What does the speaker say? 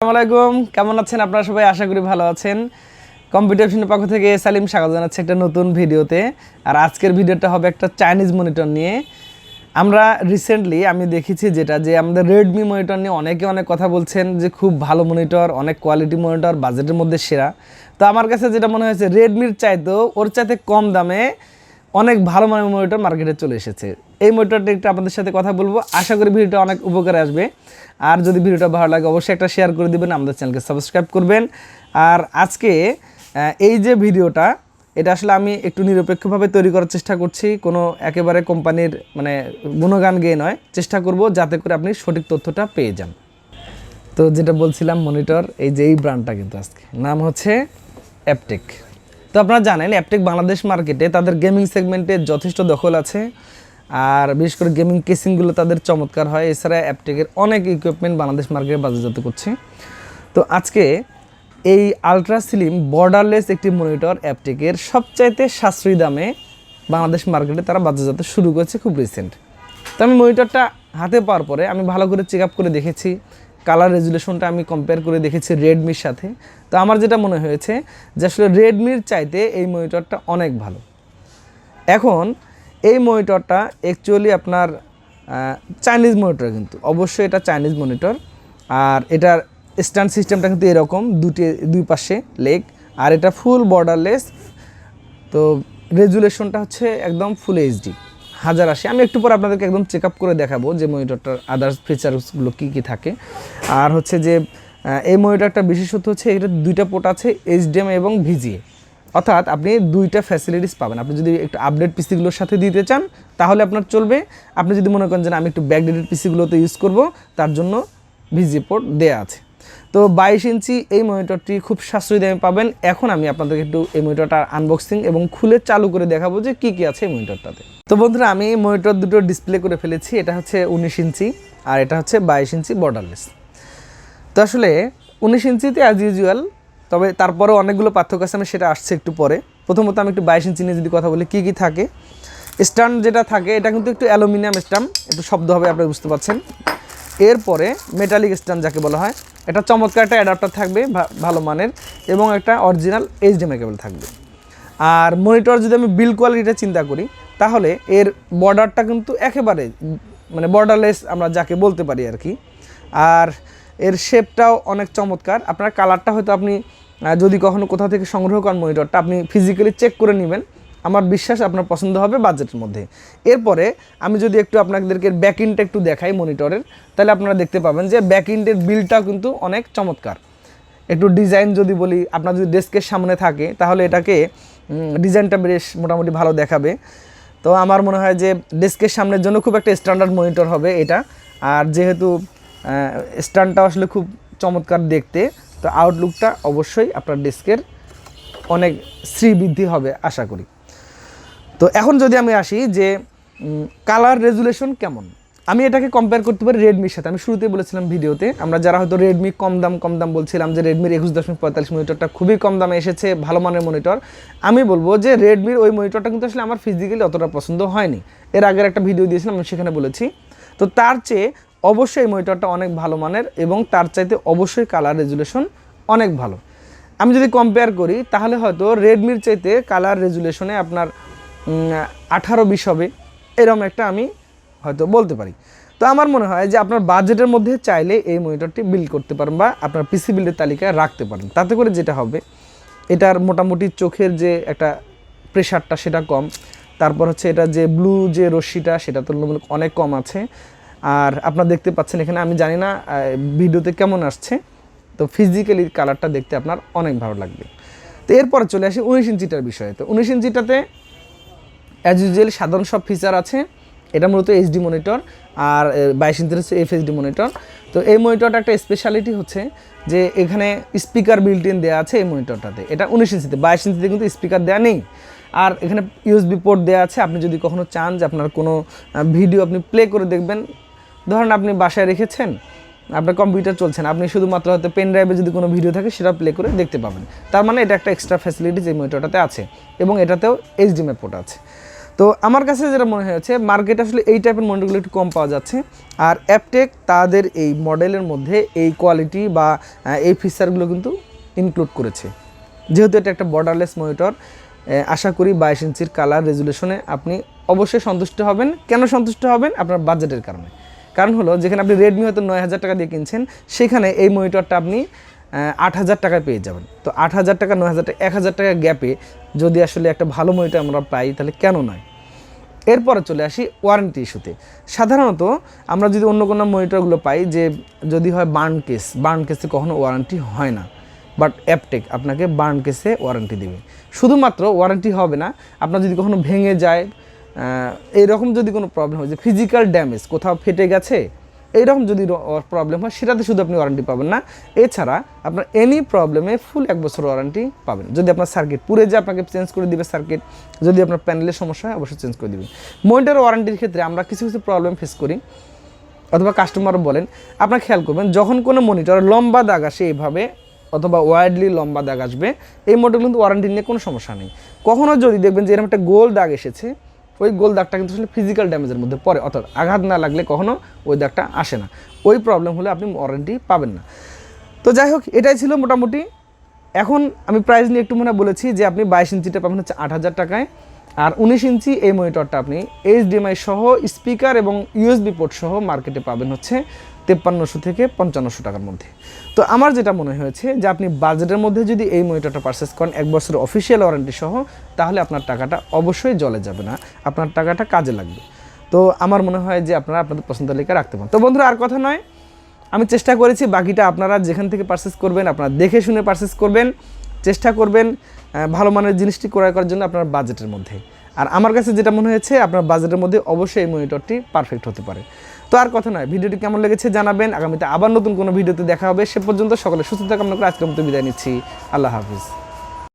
আসসালামু আলাইকুম, কেমন আছেন আপনারা সবাই? আশা করি ভালো আছেন। কম্পিউটারের পক্ষ থেকে সালিম স্বাগত জানাচ্ছি একটা নতুন ভিডিওতে। আর আজকের ভিডিওটা হবে একটা চাইনিজ মনিটর নিয়ে। আমরা রিসেন্টলি আমি দেখেছি যে আমাদের রেডমি মনিটর নিয়ে অনেকে অনেক কথা বলছেন যে খুব ভালো মনিটর, অনেক কোয়ালিটি মনিটর, বাজেটের মধ্যে সেরা। তো আমার কাছে যেটা মনে হয়েছে রেডমির চাইতেও ওর চাইতে কম দামে অনেক ভালো মানের মনিটর মার্কেটে চলে এসেছে। এই মনিটরটা একটু আপনাদের সাথে কথা বলবো, আশা করি ভিডিওটা অনেক উপকারে আসবে। আর যদি ভিডিওটা ভালো লাগে অবশ্যই একটা শেয়ার করে দিবেন, আমাদের চ্যানেলকে সাবস্ক্রাইব করবেন। আর আজকে এই যে ভিডিওটা, এটা আসলে আমি একটু নিরপেক্ষভাবে তৈরি করার চেষ্টা করছি, কোনো একেবারে কোম্পানির মানে গুণগান গেয়ে নয়, চেষ্টা করব যাতে করে আপনি সঠিক তথ্যটা পেয়ে যান। তো যেটা বলছিলাম মনিটর, এই যে এই ব্র্যান্ডটা কিন্তু আজকে নাম হচ্ছে অ্যাপটেক। তো আপনারা জানেন অ্যাপটেক বাংলাদেশ মার্কেটে তাদের গেমিং সেগমেন্টে যথেষ্ট দখল আছে, আর বিশেষ করে গেমিং কেসিংগুলো তাদের চমৎকার হয়। এছাড়া অ্যাপটেকের অনেক ইকুইপমেন্ট বাংলাদেশ মার্কেটে বাজারজাত করছে। তো আজকে এই আলট্রা স্লিম বর্ডারলেস একটি মনিটর অ্যাপটেকের সবচাইতে সাশ্রয়ী দামে বাংলাদেশ মার্কেটে তারা বাজারজাত শুরু করেছে খুব রিসেন্ট। তো আমি মনিটরটা হাতে পাওয়ার পরে আমি ভালো করে চেক আপ করে দেখেছি, কালার রেজুলেশনটা আমি কম্পেয়ার করে দেখেছি রেডমির সাথে। তো আমার যেটা মনে হয়েছে যে আসলে রেডমির চাইতে এই মনিটরটা অনেক ভালো। এখন এই মনিটরটা অ্যাকচুয়ালি আপনার চাইনিজ মনিটর, কিন্তু অবশ্যই এটা চাইনিজ মনিটর। আর এটার স্ট্যান্ড সিস্টেমটা কিন্তু এরকম দুই পাশে লেগ, আর এটা ফুল বর্ডারলেস। তো রেজুলেশনটা হচ্ছে একদম ফুল এইচডি 1080। আমি একটু পর আপনাদেরকে একদম চেক আপ করে দেখাবো যে মনিটরটার আদার্স ফিচার্সগুলো কী কী থাকে। আর হচ্ছে যে এই মনিটরটা বিশেষত হচ্ছে এটা দুইটা পোর্ট আছে, এইচডিএমআই এবং ভিজিএ, অর্থাৎ আপনি দুইটা ফ্যাসিলিটিস পাবেন। আপনি যদি একটু আপডেট পিসিগুলোর সাথে দিতে চান তাহলে আপনার চলবে। আপনি যদি মনে করেন যে আমি একটু ব্যাকডেটেড পিসিগুলোতে ইউজ করব, তার জন্য ভিজিএ পোর্ট দেওয়া আছে। তো 22 ইঞ্চি এই মনিটরটি খুব সাশ্রয়ী দামে পাবেন। এখন আমি আপনাদেরকে একটু এই মনিটরটার আনবক্সিং এবং খুলে চালু করে দেখাবো যে কী কী আছে এই মনিটরটাতে। তো বন্ধুরা, আমি মনিটর দুটো ডিসপ্লে করে ফেলেছি। এটা হচ্ছে 19 ইঞ্চি আর এটা হচ্ছে 22 ইঞ্চি বর্ডারলেস। তো আসলে 19 ইঞ্চিতে অ্যাজ ইউজুয়াল, তবে তারপরেও অনেকগুলো পার্থক্য আছে, আমি সেটা আসছে একটু পরে। প্রথমত আমি একটু 22 ইঞ্চি নিয়ে যদি কথা বলি কী কী থাকে। স্ট্যান্ড যেটা থাকে এটা কিন্তু একটু অ্যালুমিনিয়াম স্ট্যান্ড, একটু শব্দ হবে আপনারা বুঝতে পারছেন। এরপরে মেটালিক স্ট্যান্ড যাকে বলা হয়, এটা চমৎকার একটা অ্যাডাপ্টার থাকবে ভালো মানের, এবং একটা অরিজিনাল এইচডিএমআই কেবল থাকবে। আর মনিটর যদি আমি বিল্ড কোয়ালিটিটা চিন্তা করি তাহলে এর বর্ডারটা কিন্তু একেবারে মানে বর্ডারলেস আমরা যাকে বলতে পারি আর কি। আর এর শেপটাও অনেক চমৎকার। আপনার কালারটা হয়তো আপনি যদি কখনো কোথাও থেকে সংগ্রহ করেন মনিটরটা, আপনি ফিজিক্যালি চেক করে নেবেন, আমার বিশ্বাস আপনার পছন্দ হবে বাজেটের মধ্যে। এরপরে আমি যদি একটু আপনাদেরকে ব্যাকইন্ডটা একটু দেখাই মনিটরের, তাহলে আপনারা দেখতে পাবেন যে ব্যাকইন্ডের বিলটাও কিন্তু অনেক চমৎকার। একটু ডিজাইন যদি বলি, আপনার যদি ডেস্কের সামনে থাকে তাহলে এটাকে ডিজাইনটা বেশ মোটামুটি ভালো দেখাবে। তো আমার মনে হয় যে ডেস্কের সামনের জন্য খুব একটা স্ট্যান্ডার্ড মনিটর হবে এটা। আর যেহেতু স্ট্যান্ডটা আসলে খুব চমৎকার দেখতে, তো আউটলুকটা অবশ্যই আপনার ডেস্কের অনেক শ্রীবৃদ্ধি হবে আশা করি। তো এখন যদি আমি আসি যে কালার রেজুলেশন কেমন, আমি এটাকে কম্পেয়ার করতে পারি রেডমির সাথে। আমি শুরুতে বলেছিলাম ভিডিওতে, আমরা যারা হয়তো রেডমি কম দাম বলছিলাম যে রেডমির 21.45 মনিটরটা খুবই কম দামে এসেছে, ভালো মানের মনিটর। আমি বলবো যে রেডমির ওই মনিটরটা কিন্তু আসলে আমার ফিজিক্যালি অতটা পছন্দ হয়নি। এর আগের একটা ভিডিও দিয়েছিলাম, আমি সেখানে বলেছি। তো তার চেয়ে অবশ্যই এই মনিটরটা অনেক ভালো মানের, এবং তার চাইতে অবশ্যই কালার রেজুলেশন অনেক ভালো। আমি যদি কম্পেয়ার করি তাহলে হয়তো রেডমির চাইতে কালার রেজুলেশনে আপনার 18-20 হবে, এরকম একটা আমি হয়তো বলতে পারি। তো আমার মনে হয় যে আপনার বাজেটের মধ্যে চাইলে এই মনিটরটি বিল্ড করতে পারেন বা আপনার পিসি বিল্ডের তালিকায় রাখতে পারেন। তাতে করে যেটা হবে, এটার মোটামুটি চোখের যে একটা প্রেশারটা সেটা কম, তারপর হচ্ছে এটা যে ব্লু যে রশ্মিটা সেটা তুলনামূলক অনেক কম আছে। আর আপনারা দেখতে পাচ্ছেন এখানে, আমি জানি না ভিডিওতে কেমন আসছে, তো ফিজিক্যালি কালারটা দেখতে আপনার অনেক ভালো লাগবে। তো এরপরে চলে আসি 19 ইঞ্চিটার বিষয়ে। তো 19 ইঞ্চিটাতে অ্যাজ ইউজুয়াল সাধারণ সব ফিচার আছে। এটা মূলত এইচডি মনিটর, আর 22 ইঞ্চির হচ্ছে এফএইচডি মনিটর। তো এই মনিটরটা একটা স্পেশালিটি হচ্ছে যে এখানে স্পিকার বিল্ট ইন দেওয়া আছে এই মনিটরটাতে। এটা 19 ইঞ্চিতে, 22 ইঞ্চিতে কিন্তু স্পিকার দেওয়া নেই। আর এখানে ইউএসবি পোর্ট দেওয়া আছে। আপনি যদি কখনো চান যে আপনার কোনো ভিডিও আপনি প্লে করে দেখবেন, ধরেন আপনি বাসায় রেখেছেন, আপনার কম্পিউটার চলছে না, আপনি শুধুমাত্র হয়তো পেন ড্রাইভে যদি কোনো ভিডিও থাকে সেটা প্লে করে দেখতে পাবেন। তার মানে এটা একটা এক্সট্রা ফ্যাসিলিটিস এই মনিটরটাতে আছে, এবং এটাতেও এইচডিএমআই পোর্ট আছে। তো আমার কাছে যেটা মনে হয়েছে মার্কেটে আসলে এই টাইপের মনিটরগুলো একটু কম পাওয়া যাচ্ছে, আর অ্যাপটেক তাদের এই মডেলের মধ্যে এই কোয়ালিটি বা এই ফিচারগুলো কিন্তু ইনক্লুড করেছে। যেহেতু এটা একটা বর্ডারলেস মনিটর, আশা করি 22 ইঞ্চির কালার রেজুলেশনে আপনি অবশ্যই সন্তুষ্ট হবেন। কেন সন্তুষ্ট হবেন? আপনার বাজেটের কারণে। কারণ হলো যেখানে আপনি রেডমি হয়তো 9,000 টাকা দিয়ে কিনছেন, সেখানে এই মনিটরটা আপনি 8,000 টাকায় পেয়ে যাবেন। তো 8,000 টাকা 9,000 টাকা 1,000 টাকা গ্যাপে যদি আসলে একটা ভালো মনিটর আমরা পাই, তাহলে কেন নয়। এরপরে চলে আসি ওয়ারেন্টি ইস্যুতে। সাধারণত আমরা যদি অন্য কোনো মনিটরগুলো পাই যে যদি হয় বার্ন কেসে কখনো ওয়ারেন্টি হয় না, বাট অ্যাপটেক আপনাকে বার্ন কেসে ওয়ারেন্টি দেবে। শুধুমাত্র ওয়ারেন্টি হবে না, আপনার যদি কখনো ভেঙে যায়, এইরকম যদি কোনো প্রবলেম হয়, যে ফিজিক্যাল ড্যামেজ কোথাও ফেটে গেছে, এইরকম যদি প্রবলেম হয়, সেটাতে শুধু আপনি ওয়ারেন্টি পাবেন না, এছাড়া আপনার এনি প্রবলেমে ফুল 1 বছর ওয়ারেন্টি পাবেন। যদি আপনার সার্কিট পুড়ে যায়, আপনাকে চেঞ্জ করে দিবে সার্কিট। যদি আপনার প্যানেলের সমস্যা হয়, অবশ্যই চেঞ্জ করে দিবে। মনিটর ওয়ারেন্টির ক্ষেত্রে আমরা কিছু প্রবলেম ফেস করি, অথবা কাস্টমারও বলেন, আপনারা খেয়াল করবেন যখন কোনো মনিটর লম্বা দাগ আসে এইভাবে, অথবা ওয়াইডলি লম্বা দাগ আসবে, এই মডেল কিন্তু ওয়ারেন্টি নিয়ে কোনো সমস্যা নেই। কখনও যদি দেখবেন যে এরকম একটা গোল দাগ এসেছে, ওই গোল দাগটা কিন্তু আসলে ফিজিক্যাল ড্যামেজের মধ্যে পড়ে, অর্থাৎ আঘাত না লাগলে কখনো ওই দাগটা আসে না। ওই প্রবলেম হলে আপনি ওয়ারেন্টি পাবেন না। তো যাই হোক, এটাই ছিল মোটামুটি। এখন আমি প্রাইস নিয়ে একটু মনে বলেছি যে আপনি 22 ইঞ্চিটা পাবেন হচ্ছে 8,000 টাকায়, আর 19 ইঞ্চি এই মনিটরটা আপনি HDMI সহ স্পিকার এবং USB পোর্ট সহ মার্কেটে পাবেন হচ্ছে 5300 থেকে 5500 টাকার মধ্যে। তো আমার যেটা মনে হয়েছে যে আপনি বাজেটের মধ্যে যদি এই মনিটরটা পারচেস করেন 1 বছরের অফিসিয়াল ওয়ারেন্টি সহ, তাহলে আপনার টাকাটা অবশ্যই জলে যাবে না, আপনার টাকাটা কাজে লাগবে। তো আমার মনে হয় যে আপনারা আপনাদের পছন্দ তালিকা রাখতে পারেন। তো বন্ধুরা, আর কথা নয়, আমি চেষ্টা করেছি, বাকিটা আপনারা যেখান থেকে পারচেস করবেন আপনারা দেখে শুনে পারচেস করবেন, চেষ্টা করবেন ভালো মানের জিনিসটি ক্রয় করার জন্য আপনার বাজেটের মধ্যে। আর আমার কাছে যেটা মনে হয়েছে আপনার বাজেটের মধ্যে অবশ্যই এই মনিটরটি পারফেক্ট হতে পারে। তো আর কথা নয়, ভিডিওটি কেমন লেগেছে জানাবেন। আগামীতে আবার নতুন কোনো ভিডিওতে দেখা হবে। সে পর্যন্ত সকলে সুস্থতা কামনা করে আজকের মতো বিদায় নিচ্ছি। আল্লাহ হাফিজ।